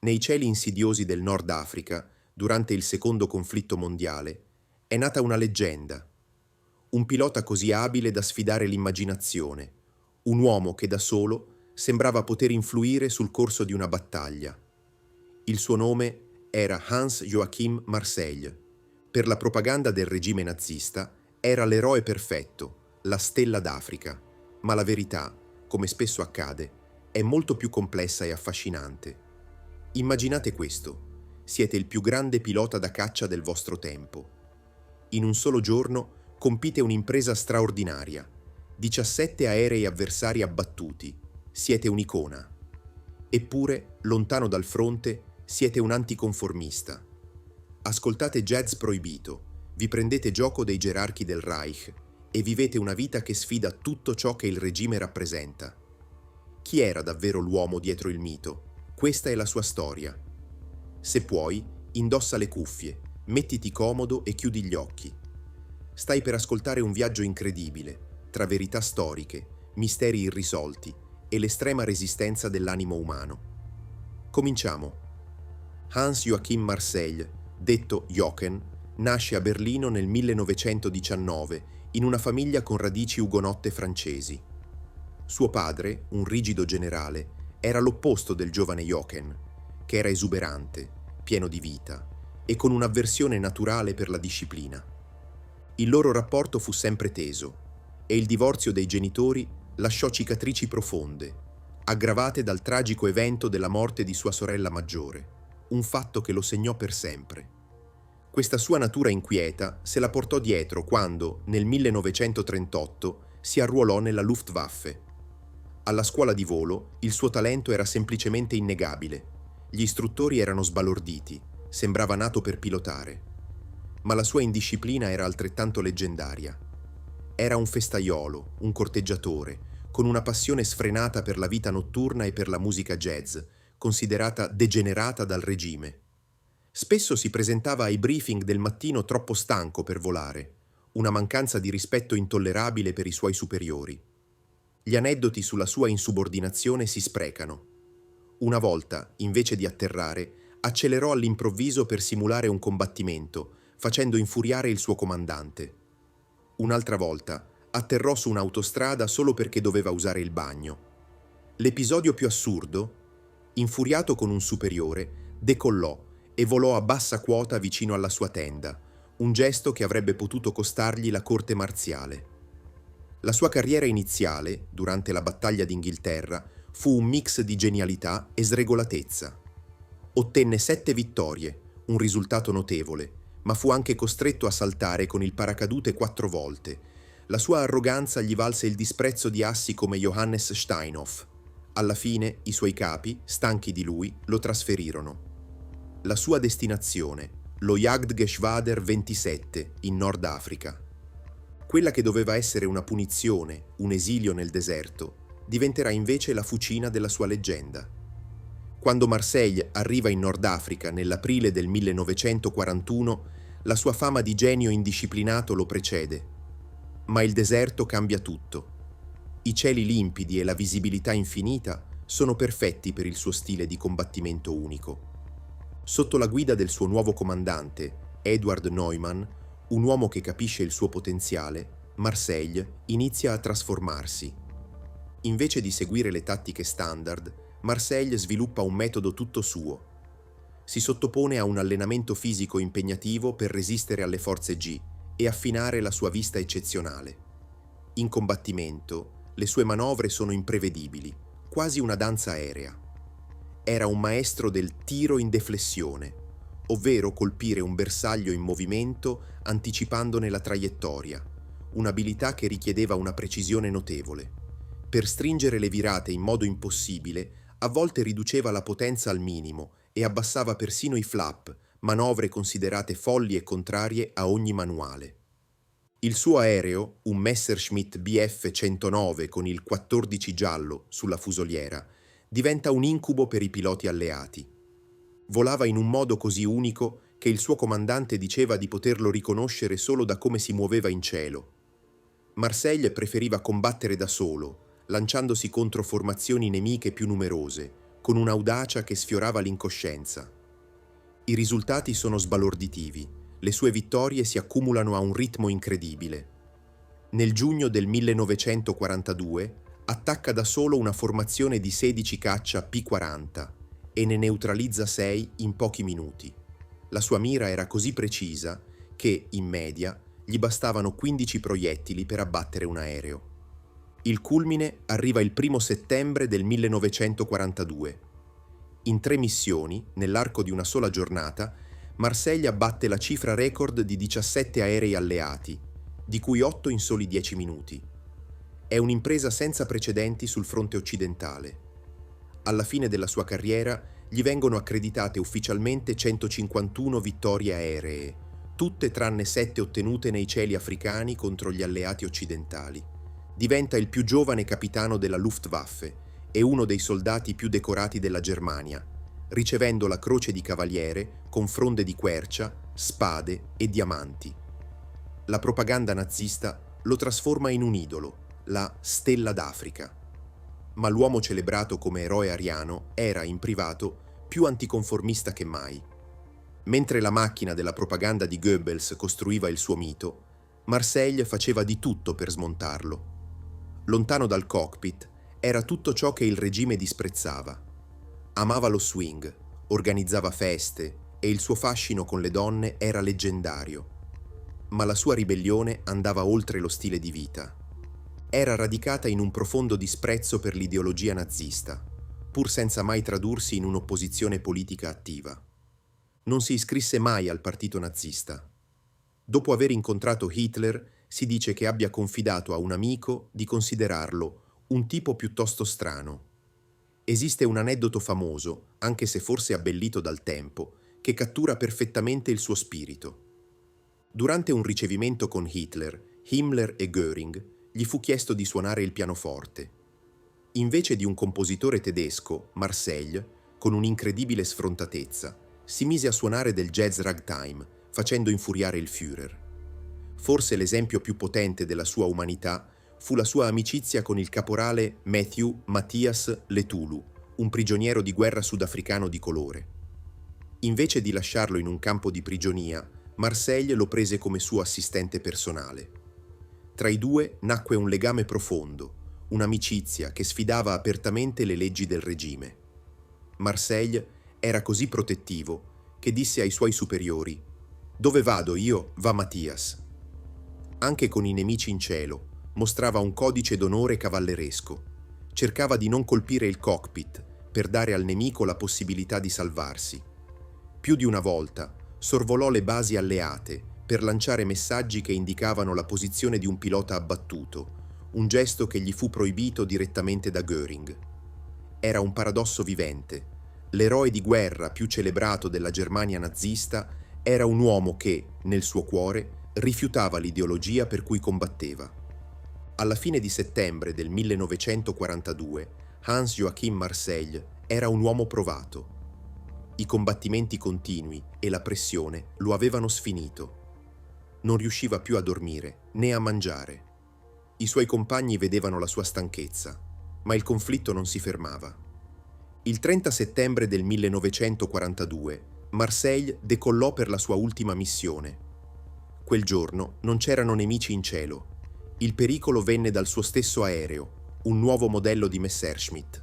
Nei cieli insidiosi del Nord Africa, durante il secondo conflitto mondiale, è nata una leggenda. Un pilota così abile da sfidare l'immaginazione, un uomo che da solo sembrava poter influire sul corso di una battaglia. Il suo nome era Hans Joachim Marseille. Per la propaganda del regime nazista era l'eroe perfetto, la stella d'Africa, ma la verità, come spesso accade, è molto più complessa e affascinante. Immaginate questo: siete il più grande pilota da caccia del vostro tempo. In un solo giorno compite un'impresa straordinaria. 17 aerei avversari abbattuti. Siete un'icona. Eppure, lontano dal fronte, siete un anticonformista. Ascoltate jazz proibito, vi prendete gioco dei gerarchi del Reich e vivete una vita che sfida tutto ciò che il regime rappresenta. Chi era davvero l'uomo dietro il mito? Questa è la sua storia. Se puoi, indossa le cuffie, mettiti comodo e chiudi gli occhi. Stai per ascoltare un viaggio incredibile, tra verità storiche, misteri irrisolti e l'estrema resistenza dell'animo umano. Cominciamo. Hans Joachim Marseille, detto Jochen, nasce a Berlino nel 1919 in una famiglia con radici ugonotte francesi. Suo padre, un rigido generale, era l'opposto del giovane Jochen, che era esuberante, pieno di vita e con un'avversione naturale per la disciplina. Il loro rapporto fu sempre teso e il divorzio dei genitori lasciò cicatrici profonde, aggravate dal tragico evento della morte di sua sorella maggiore, un fatto che lo segnò per sempre. Questa sua natura inquieta se la portò dietro quando, nel 1938, si arruolò nella Luftwaffe. Alla scuola di volo il suo talento era semplicemente innegabile. Gli istruttori erano sbalorditi, sembrava nato per pilotare. Ma la sua indisciplina era altrettanto leggendaria. Era un festaiolo, un corteggiatore, con una passione sfrenata per la vita notturna e per la musica jazz, considerata degenerata dal regime. Spesso si presentava ai briefing del mattino troppo stanco per volare, una mancanza di rispetto intollerabile per i suoi superiori. Gli aneddoti sulla sua insubordinazione si sprecano. Una volta, invece di atterrare, accelerò all'improvviso per simulare un combattimento, facendo infuriare il suo comandante. Un'altra volta, atterrò su un'autostrada solo perché doveva usare il bagno. L'episodio più assurdo: infuriato con un superiore, decollò e volò a bassa quota vicino alla sua tenda, un gesto che avrebbe potuto costargli la corte marziale. La sua carriera iniziale, durante la battaglia d'Inghilterra, fu un mix di genialità e sregolatezza. Ottenne 7 vittorie, un risultato notevole, ma fu anche costretto a saltare con il paracadute 4 volte. La sua arroganza gli valse il disprezzo di assi come Johannes Steinhoff. Alla fine, i suoi capi, stanchi di lui, lo trasferirono. La sua destinazione, lo Jagdgeschwader 27, in Nord Africa. Quella che doveva essere una punizione, un esilio nel deserto, diventerà invece la fucina della sua leggenda. Quando Marseille arriva in Nord Africa nell'aprile del 1941, la sua fama di genio indisciplinato lo precede. Ma il deserto cambia tutto. I cieli limpidi e la visibilità infinita sono perfetti per il suo stile di combattimento unico. Sotto la guida del suo nuovo comandante, Edward Neumann, un uomo che capisce il suo potenziale, Marseille inizia a trasformarsi. Invece di seguire le tattiche standard, Marseille sviluppa un metodo tutto suo. Si sottopone a un allenamento fisico impegnativo per resistere alle forze G e affinare la sua vista eccezionale. In combattimento, le sue manovre sono imprevedibili, quasi una danza aerea. Era un maestro del tiro in deflessione, ovvero colpire un bersaglio in movimento anticipandone la traiettoria, un'abilità che richiedeva una precisione notevole. Per stringere le virate in modo impossibile, a volte riduceva la potenza al minimo e abbassava persino i flap, manovre considerate folli e contrarie a ogni manuale. Il suo aereo, un Messerschmitt Bf-109 con il 14 giallo sulla fusoliera, diventa un incubo per i piloti alleati. Volava in un modo così unico che il suo comandante diceva di poterlo riconoscere solo da come si muoveva in cielo. Marseille preferiva combattere da solo, lanciandosi contro formazioni nemiche più numerose, con un'audacia che sfiorava l'incoscienza. I risultati sono sbalorditivi, le sue vittorie si accumulano a un ritmo incredibile. Nel giugno del 1942 attacca da solo una formazione di 16 caccia P-40 e ne neutralizza 6 in pochi minuti. La sua mira era così precisa che, in media, gli bastavano 15 proiettili per abbattere un aereo. Il culmine arriva il 1 settembre del 1942. In 3 missioni, nell'arco di una sola giornata, Marsiglia batte la cifra record di 17 aerei alleati, di cui 8 in soli 10 minuti. È un'impresa senza precedenti sul fronte occidentale. Alla fine della sua carriera gli vengono accreditate ufficialmente 151 vittorie aeree, tutte tranne 7 ottenute nei cieli africani contro gli alleati occidentali. Diventa il più giovane capitano della Luftwaffe e uno dei soldati più decorati della Germania, ricevendo la Croce di Cavaliere con fronde di quercia, spade e diamanti. La propaganda nazista lo trasforma in un idolo, la Stella d'Africa. Ma l'uomo celebrato come eroe ariano era, in privato, più anticonformista che mai. Mentre la macchina della propaganda di Goebbels costruiva il suo mito, Marseille faceva di tutto per smontarlo. Lontano dal cockpit, era tutto ciò che il regime disprezzava. Amava lo swing, organizzava feste e il suo fascino con le donne era leggendario. Ma la sua ribellione andava oltre lo stile di vita. Era radicata in un profondo disprezzo per l'ideologia nazista, pur senza mai tradursi in un'opposizione politica attiva. Non si iscrisse mai al partito nazista. Dopo aver incontrato Hitler, si dice che abbia confidato a un amico di considerarlo un tipo piuttosto strano. Esiste un aneddoto famoso, anche se forse abbellito dal tempo, che cattura perfettamente il suo spirito. Durante un ricevimento con Hitler, Himmler e Göring gli fu chiesto di suonare il pianoforte. Invece di un compositore tedesco, Marseille, con un'incredibile sfrontatezza, si mise a suonare del jazz ragtime, facendo infuriare il Führer. Forse l'esempio più potente della sua umanità fu la sua amicizia con il caporale Matthew Matthias Letulu, un prigioniero di guerra sudafricano di colore. Invece di lasciarlo in un campo di prigionia, Marseille lo prese come suo assistente personale. Tra i due nacque un legame profondo, un'amicizia che sfidava apertamente le leggi del regime. Marseille era così protettivo che disse ai suoi superiori: «Dove vado io, va Mattias». Anche con i nemici in cielo mostrava un codice d'onore cavalleresco. Cercava di non colpire il cockpit per dare al nemico la possibilità di salvarsi. Più di una volta sorvolò le basi alleate per lanciare messaggi che indicavano la posizione di un pilota abbattuto, un gesto che gli fu proibito direttamente da Göring. Era un paradosso vivente. L'eroe di guerra più celebrato della Germania nazista era un uomo che, nel suo cuore, rifiutava l'ideologia per cui combatteva. Alla fine di settembre del 1942, Hans-Joachim Marseille era un uomo provato. I combattimenti continui e la pressione lo avevano sfinito. Non riusciva più a dormire né a mangiare. I suoi compagni vedevano la sua stanchezza, ma il conflitto non si fermava. Il 30 settembre del 1942, Marseille decollò per la sua ultima missione. Quel giorno non c'erano nemici in cielo. Il pericolo venne dal suo stesso aereo, un nuovo modello di Messerschmitt.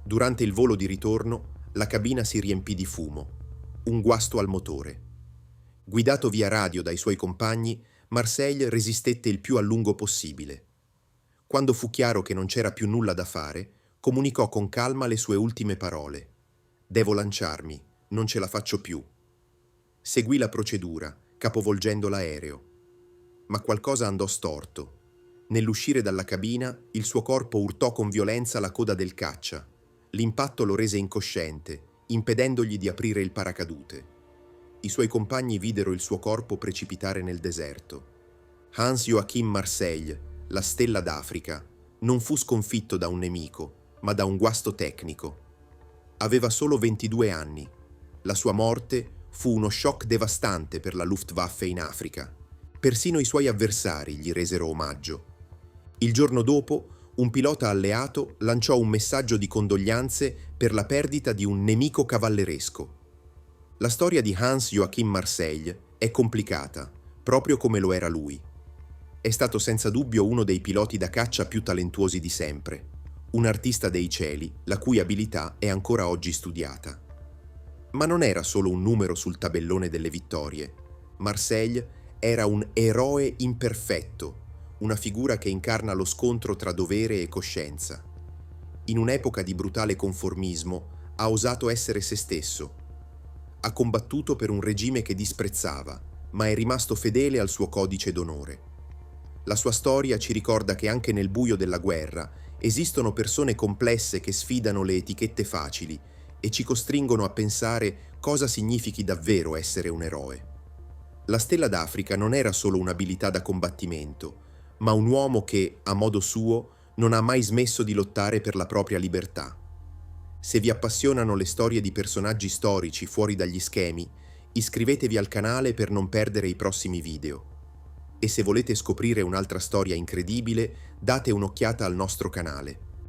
Durante il volo di ritorno, la cabina si riempì di fumo, un guasto al motore. Guidato via radio dai suoi compagni, Marseille resistette il più a lungo possibile. Quando fu chiaro che non c'era più nulla da fare, comunicò con calma le sue ultime parole. «Devo lanciarmi, non ce la faccio più». Seguì la procedura, capovolgendo l'aereo. Ma qualcosa andò storto. Nell'uscire dalla cabina, il suo corpo urtò con violenza la coda del caccia. L'impatto lo rese incosciente, impedendogli di aprire il paracadute. I suoi compagni videro il suo corpo precipitare nel deserto. Hans-Joachim Marseille, la Stella d'Africa, non fu sconfitto da un nemico, ma da un guasto tecnico. Aveva solo 22 anni. La sua morte fu uno shock devastante per la Luftwaffe in Africa. Persino i suoi avversari gli resero omaggio. Il giorno dopo, un pilota alleato lanciò un messaggio di condoglianze per la perdita di un nemico cavalleresco. La storia di Hans Joachim Marseille è complicata, proprio come lo era lui. È stato senza dubbio uno dei piloti da caccia più talentuosi di sempre, un artista dei cieli, la cui abilità è ancora oggi studiata. Ma non era solo un numero sul tabellone delle vittorie. Marseille era un eroe imperfetto, una figura che incarna lo scontro tra dovere e coscienza. In un'epoca di brutale conformismo, ha osato essere se stesso. Ha combattuto per un regime che disprezzava, ma è rimasto fedele al suo codice d'onore. La sua storia ci ricorda che anche nel buio della guerra esistono persone complesse che sfidano le etichette facili e ci costringono a pensare cosa significhi davvero essere un eroe. La Stella d'Africa non era solo un'abilità da combattimento, ma un uomo che, a modo suo, non ha mai smesso di lottare per la propria libertà. Se vi appassionano le storie di personaggi storici fuori dagli schemi, iscrivetevi al canale per non perdere i prossimi video. E se volete scoprire un'altra storia incredibile, date un'occhiata al nostro canale.